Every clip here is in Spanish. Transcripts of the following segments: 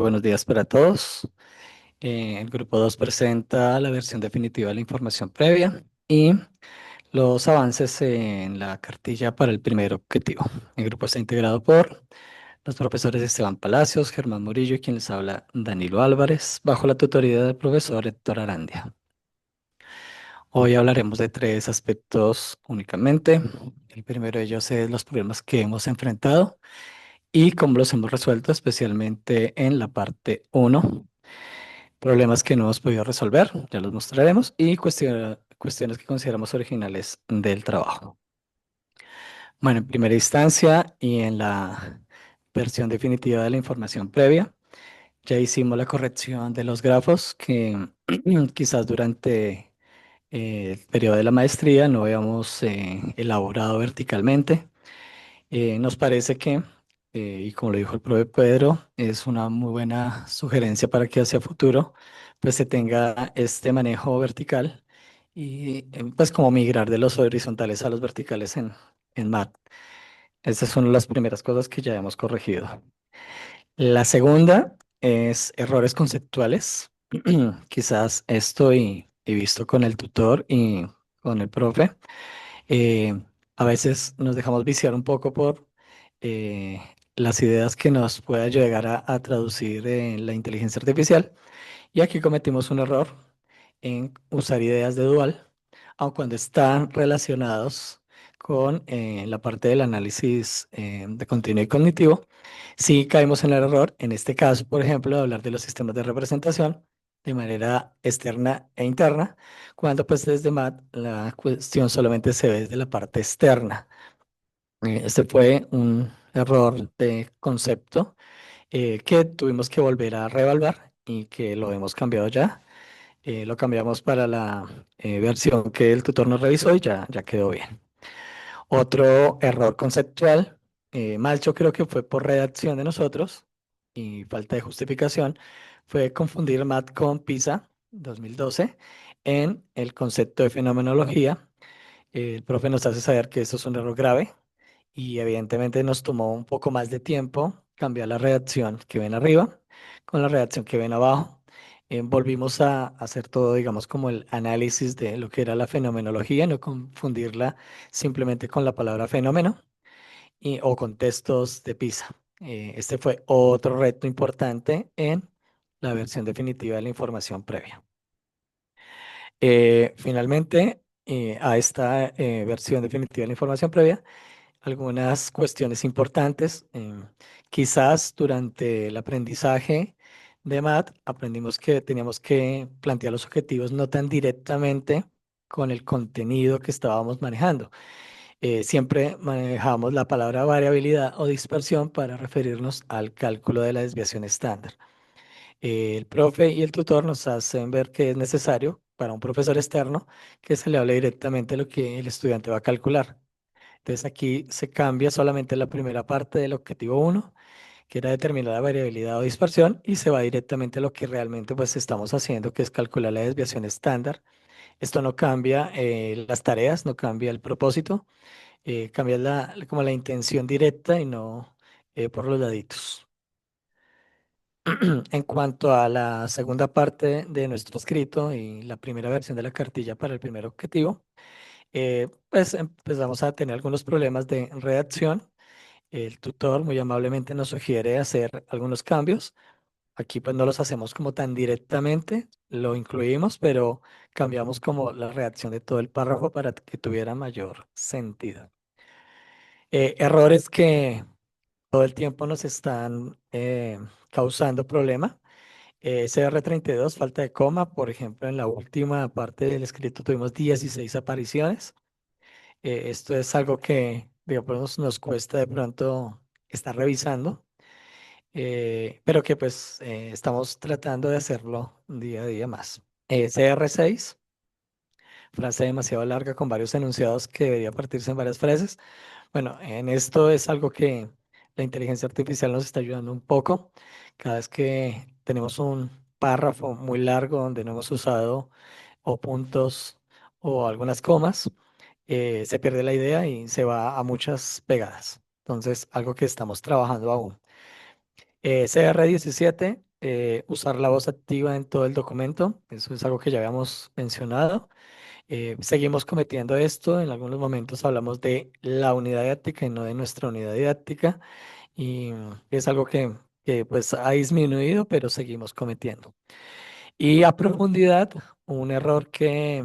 Buenos días para todos. El grupo 2 presenta la versión definitiva de la información previa y los avances en la cartilla para el primer objetivo. El grupo está integrado por los profesores Esteban Palacios, Germán Murillo y quien les habla Danilo Álvarez, bajo la tutoría del profesor Héctor Arandia. Hoy hablaremos de tres aspectos únicamente. El primero de ellos es los problemas que hemos enfrentado y cómo los hemos resuelto, especialmente en la parte uno. Problemas que no hemos podido resolver, ya los mostraremos, y cuestiones que consideramos originales del trabajo. Bueno, en primera instancia y en la versión definitiva de la información previa, ya hicimos la corrección de los grafos que quizás durante el periodo de la maestría no habíamos elaborado verticalmente. Nos parece que, y como lo dijo el profe Pedro, es una muy buena sugerencia para que hacia futuro pues se tenga este manejo vertical y pues como migrar de los horizontales a los verticales en MAT. Estas son las primeras cosas que ya hemos corregido. La segunda es errores conceptuales. Quizás esto y visto con el tutor y con el profe. Eh, a veces nos dejamos viciar un poco por eh, las ideas que nos pueda llegar a traducir la inteligencia artificial. Y aquí cometimos un error en usar ideas de dual, aun cuando están relacionados con la parte del análisis de contenido y cognitivo. Sí caímos en el error, en este caso, por ejemplo, de hablar de los sistemas de representación de manera externa e interna, cuando pues desde MAT la cuestión solamente se ve desde la parte externa. Este fue un error de concepto que tuvimos que volver a reevaluar y que lo hemos cambiado ya. Lo cambiamos para la versión que el tutor nos revisó y ya quedó bien. Otro error conceptual, mal yo creo que fue por redacción de nosotros y falta de justificación, fue confundir MAT con PISA 2012 en el concepto de fenomenología. El profe nos hace saber que eso es un error grave y evidentemente nos tomó un poco más de tiempo cambiar la redacción que ven arriba con la redacción que ven abajo. Volvimos a hacer todo, digamos, como el análisis de lo que era la fenomenología, no confundirla simplemente con la palabra fenómeno o con textos de PISA. Este fue otro reto importante en la versión definitiva de la información previa. Finalmente, a esta versión definitiva de la información previa, algunas cuestiones importantes. Quizás durante el aprendizaje de MAT aprendimos que teníamos que plantear los objetivos no tan directamente con el contenido que estábamos manejando. Siempre manejamos la palabra variabilidad o dispersión para referirnos al cálculo de la desviación estándar. El profe y el tutor nos hacen ver que es necesario para un profesor externo que se le hable directamente lo que el estudiante va a calcular. Entonces aquí se cambia solamente la primera parte del objetivo uno, que era determinar la variabilidad o dispersión, y se va directamente a lo que realmente pues estamos haciendo, que es calcular la desviación estándar. Esto no cambia las tareas, no cambia el propósito, cambia como la intención directa y no por los laditos. En cuanto a la segunda parte de nuestro escrito y la primera versión de la cartilla para el primer objetivo, pues empezamos a tener algunos problemas de redacción. El tutor muy amablemente nos sugiere hacer algunos cambios. Aquí pues no los hacemos como tan directamente, lo incluimos, pero cambiamos como la redacción de todo el párrafo para que tuviera mayor sentido. Errores que todo el tiempo nos están causando problema. CR32, falta de coma, por ejemplo, en la última parte del escrito tuvimos 16 apariciones. Esto es algo que, digamos, nos cuesta de pronto estar revisando, pero que pues estamos tratando de hacerlo día a día más. CR6, frase demasiado larga con varios enunciados que debería partirse en varias frases. Bueno, en esto es algo que la inteligencia artificial nos está ayudando un poco. Cada vez que tenemos un párrafo muy largo donde no hemos usado o puntos o algunas comas, se pierde la idea y se va a muchas pegadas. Entonces, algo que estamos trabajando aún. CR17, usar la voz activa en todo el documento. Eso es algo que ya habíamos mencionado. Seguimos cometiendo esto. En algunos momentos hablamos de la unidad didáctica y no de nuestra unidad didáctica. Y es algo que pues ha disminuido, pero seguimos cometiendo. Y a profundidad, un error que,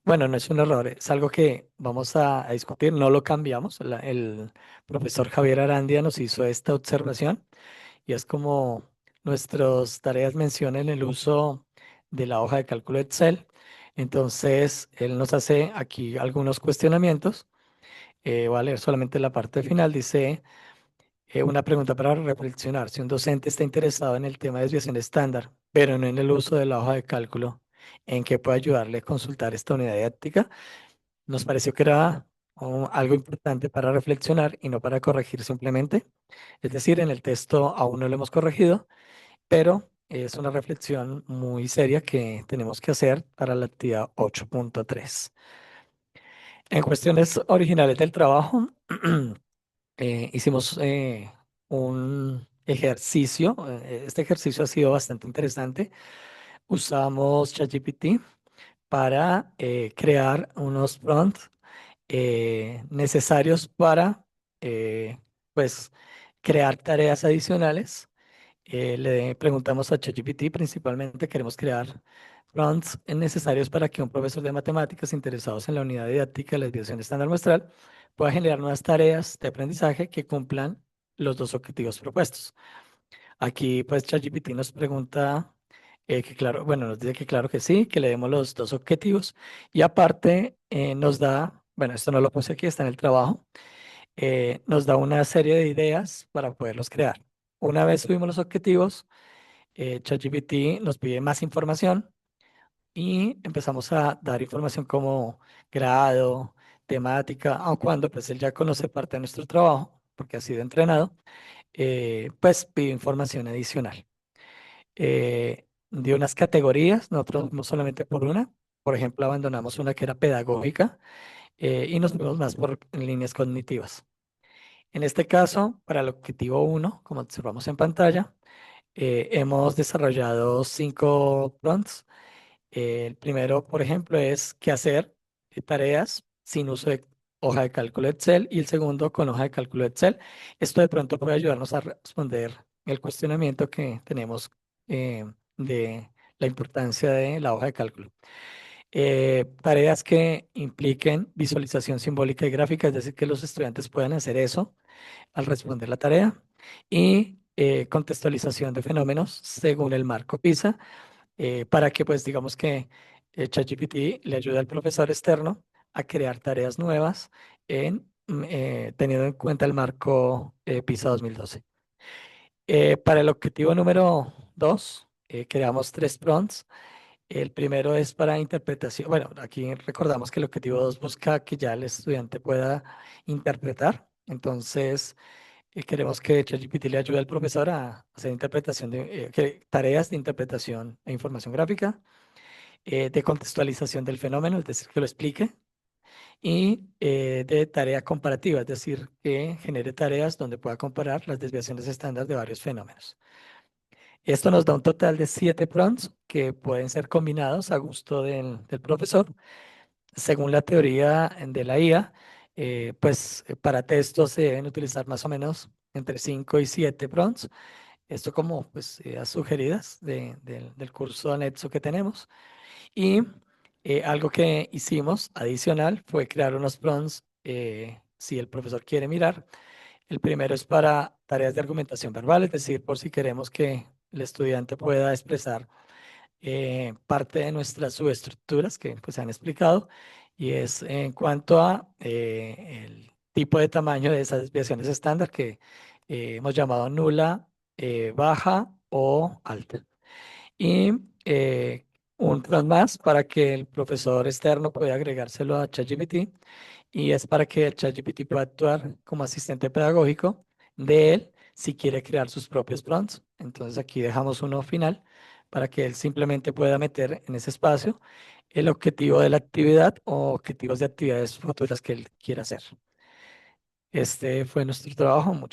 bueno, no es un error, es algo que vamos a discutir, no lo cambiamos. El profesor Javier Arandia nos hizo esta observación y es como nuestras tareas mencionan el uso de la hoja de cálculo Excel. Entonces, él nos hace aquí algunos cuestionamientos. Voy a leer solamente la parte final. Dice, una pregunta para reflexionar. Si un docente está interesado en el tema de desviación estándar, pero no en el uso de la hoja de cálculo, ¿en qué puede ayudarle a consultar esta unidad didáctica? Nos pareció que era algo importante para reflexionar y no para corregir simplemente. Es decir, en el texto aún no lo hemos corregido, pero es una reflexión muy seria que tenemos que hacer para la actividad 8.3. En cuestiones originales del trabajo, hicimos un ejercicio. Este ejercicio ha sido bastante interesante. Usamos ChatGPT para crear unos prompts necesarios para pues, crear tareas adicionales. Le preguntamos a ChatGPT, principalmente queremos crear prompts necesarios para que un profesor de matemáticas interesados en la unidad didáctica de la desviación estándar muestral pueda generar nuevas tareas de aprendizaje que cumplan los dos objetivos propuestos. Aquí, pues, ChatGPT nos pregunta que claro, bueno, nos dice que claro que sí, que le demos los dos objetivos y aparte nos da, bueno, esto no lo puse aquí, está en el trabajo, nos da una serie de ideas para poderlos crear. Una vez subimos los objetivos, ChatGPT nos pide más información y empezamos a dar información como grado, temática, aun cuando pues él ya conoce parte de nuestro trabajo, porque ha sido entrenado, pues pide información adicional. De unas categorías, nosotros fuimos solamente por una, por ejemplo, abandonamos una que era pedagógica y nos fuimos más por líneas cognitivas. En este caso, para el objetivo uno, como observamos en pantalla, hemos desarrollado 5 prompts. El primero, por ejemplo, es qué hacer tareas sin uso de hoja de cálculo Excel y el segundo con hoja de cálculo Excel. Esto de pronto puede ayudarnos a responder el cuestionamiento que tenemos de la importancia de la hoja de cálculo. Tareas que impliquen visualización simbólica y gráfica, es decir, que los estudiantes puedan hacer eso al responder la tarea y contextualización de fenómenos según el marco PISA para que pues digamos que ChatGPT le ayude al profesor externo a crear tareas nuevas teniendo en cuenta el marco PISA 2012. Para el objetivo número 2, creamos 3 prompts. El primero es para interpretación. Bueno, aquí recordamos que el objetivo 2 busca que ya el estudiante pueda interpretar. Entonces, queremos que ChatGPT le ayude al profesor a hacer interpretación tareas de interpretación e información gráfica, de contextualización del fenómeno, es decir, que lo explique, y de tarea comparativa, es decir, que genere tareas donde pueda comparar las desviaciones estándar de varios fenómenos. Esto nos da un total de 7 prompts que pueden ser combinados a gusto del profesor. Según la teoría de la IA, pues para textos se deben utilizar más o menos entre 5 y 7 prompts. Esto como pues a sugeridas del curso anexo que tenemos. Y algo que hicimos adicional fue crear unos prompts, si el profesor quiere mirar. El primero es para tareas de argumentación verbal, es decir, por si queremos que el estudiante pueda expresar parte de nuestras subestructuras que pues, se han explicado, y es en cuanto a el tipo de tamaño de esas desviaciones estándar que hemos llamado nula, baja o alta. Y un plus más para que el profesor externo pueda agregárselo a ChatGPT y es para que el ChatGPT pueda actuar como asistente pedagógico de él si quiere crear sus propios prompts. Entonces aquí dejamos uno final para que él simplemente pueda meter en ese espacio el objetivo de la actividad o objetivos de actividades futuras que él quiera hacer. Este fue nuestro trabajo.